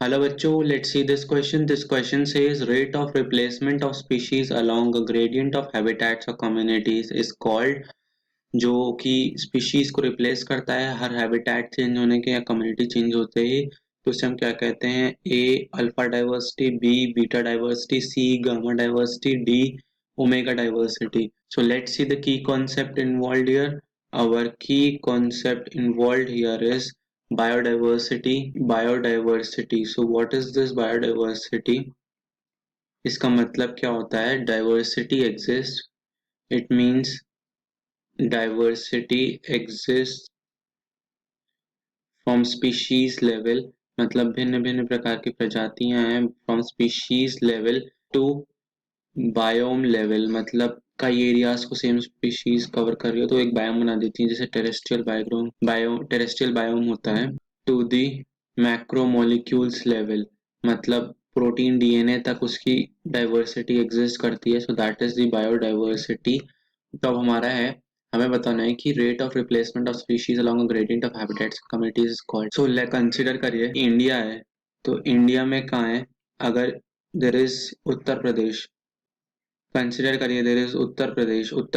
Hello बच्चों, let's see this question. This question says rate of replacement of species along a gradient of habitats or communities is called, जो कि species को replace करता है हर habitat change होने के या community चेंज होते ही, तो उसे हम क्या कहते हैं? A alpha diversity, B beta diversity, C gamma diversity, D omega diversity. So let's see the key concept involved here. Our key concept involved here is biodiversity. So what is this biodiversity? इसका मतलब क्या होता है? Diversity exists, it means diversity exists from species level, मतलब भिन्न भिन्न प्रकार की प्रजातियां हैं from species level to biome level, मतलब कई एरियाज को सेम स्पीशीज कवर कर रही हो तो एक बायोम बना देती है, जैसे टेरेस्ट्रियल बायोम होता है। टू दी मैक्रोमोलिक्यूल्स लेवल, मतलब प्रोटीन डीएनए तक उसकी डाइवर्सिटी एग्जिस्ट करती है, so that is the biodiversity. तो अब हमारा है, हमें बताना है कि rate of replacement of species along a gradient of habitats communities is called. So let consider करिए इंडिया है, तो इंडिया में कहाँ है? अगर there is Uttar Pradesh, consider करिए देयर इज उत्तर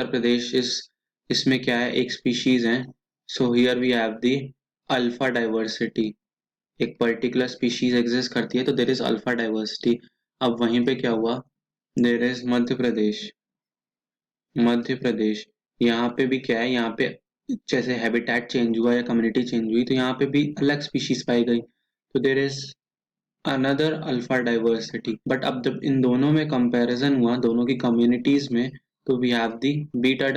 प्रदेश इस इसमें क्या है? एक स्पीशीज है। So here we have the alpha diversity, एक पर्टिकुलर स्पीशीज एग्जिस्ट करती है तो देयर इज अल्फा डाइवर्सिटी। अब वहीं पे क्या हुआ? देयर इज मध्य प्रदेश, यहाँ पे भी क्या है? यहाँ पे जैसे हैबिटेट चेंज हुआ या कम्युनिटी चेंज हुई तो यहाँ पे भी अलग स्पीशीज पाई गई, तो there is another alpha diversity. But अब जब इन दोनों में कंपैरिजन हुआ, दोनों की कम्युनिटीज में, तो we have the beta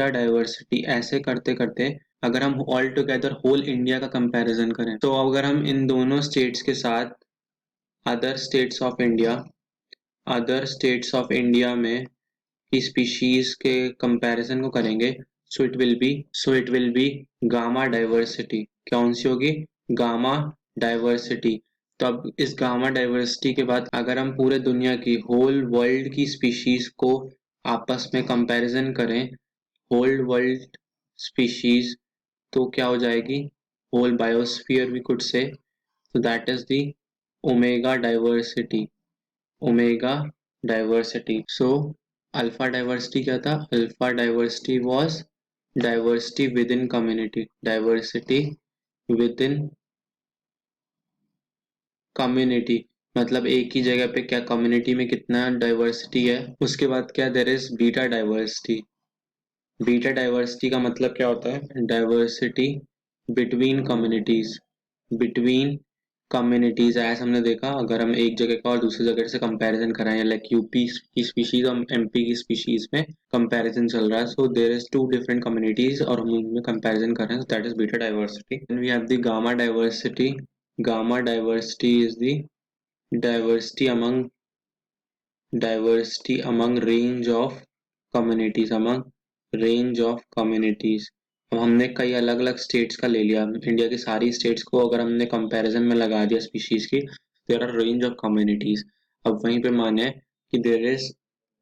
diversity. ऐसे करते करते अगर हम ऑल टुगेदर होल इंडिया का कंपैरिजन करें, तो अगर हम इन दोनों स्टेट्स के साथ अदर स्टेट्स ऑफ इंडिया में की स्पीशीज के कंपैरिजन को करेंगे, so it will be gamma diversity. कौन सी होगी? Gamma diversity. तो अब इस गामा डाइवर्सिटी के बाद अगर हम पूरे दुनिया की होल वर्ल्ड की स्पीशीज को आपस में कंपैरिजन करें, होल वर्ल्ड स्पीशीज, तो क्या हो जाएगी? होल बायोस्फीयर वी कुड से, so that is the omega diversity. So alpha diversity क्या था? Alpha diversity was diversity within community, मतलब एक ही जगह पे क्या कम्युनिटी में कितना डाइवर्सिटी है। उसके बाद क्या? देयर इज बीटा डाइवर्सिटी का मतलब क्या होता है? डाइवर्सिटी बिटवीन कम्युनिटीज ऐसा हमने देखा, अगर हम एक जगह का और दूसरी जगह से कंपैरिजन कराएं, लाइक यूपी की स्पीशीज और एमपी की स्पीशीज में कंपैरिजन चल रहा है, so there is two different communities और हम उनमें कंपैरिजन कर रहे हैं, that is beta diversity. Then we have the gamma diversity is the diversity among range of communities. अब हमने कई अलग अलग स्टेट्स का ले लिया, इंडिया की सारी स्टेट्स को अगर हमने कंपैरिजन में लगा दिया स्पीशीज की, there are range of communities. अब वहीं पे माने कि देयर इज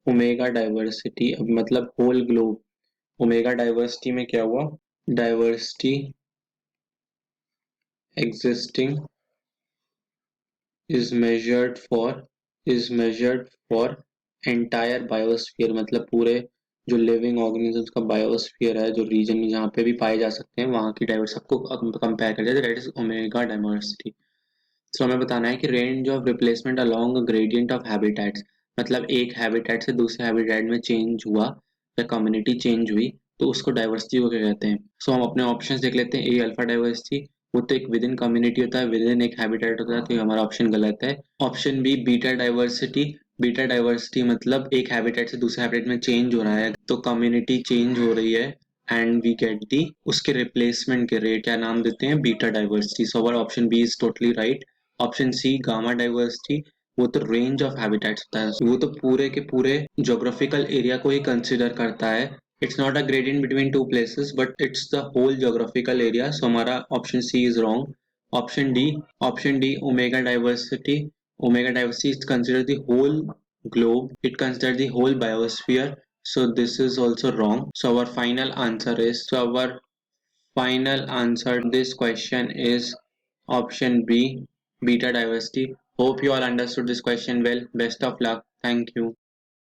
ओमेगा डाइवर्सिटी, अब मतलब होल ग्लोब। ओमेगा डाइवर्सिटी में क्या हुआ? Diversity existing is measured for entire biosphere, मतलब पूरे जो लिविंग ऑर्गेनिजम्स का बायोस्फीयर है, जो रीजन में जहाँ पे भी पाए जा सकते हैं वहाँ की डाइवर्स सबको कंपेयर कर दिया, दैट इज ओमेगा डाइवर्सिटी। सो हमें बताना है कि range of replacement along gradient of habitats, मतलब एक हैबिटेट से दूसरे हैबिटेट में चेंज हुआ या कम्युनिटी चेंज हुई तो उसको डाइवर्सिटी को क्या कहते हैं? सो हम अपने ऑप्शंस देख लेते हैं। ए अल्फा डाइवर्सिटी, वो तो एक विद इन कम्युनिटी होता है, विद इन एक हैबिटेट होता है, तो ये हमारा ऑप्शन गलत है। ऑप्शन बी बीटा डाइवर्सिटी मतलब एक हैबिटेट से दूसरे हैबिटेट में चेंज हो रहा है, तो कम्युनिटी चेंज हो रही है एंड वी गेट दी उसके रिप्लेसमेंट के रेट, क्या नाम देते हैं? Beta diversity. So our option B is totally right. Option C gamma diversity, वो तो रेंज ऑफ हैबिटेट्स होता है, वो तो पूरे के पूरे ज्योग्राफिकल एरिया को ही कंसिडर करता है। It's not a gradient between two places but it's the whole geographical area, so हमारा option C is wrong. Option D omega diversity is considered the whole globe, it considered the whole biosphere, so this is also wrong. So our final answer to this question is option B, beta diversity. Hope you all understood this question well. Best of luck. Thank you.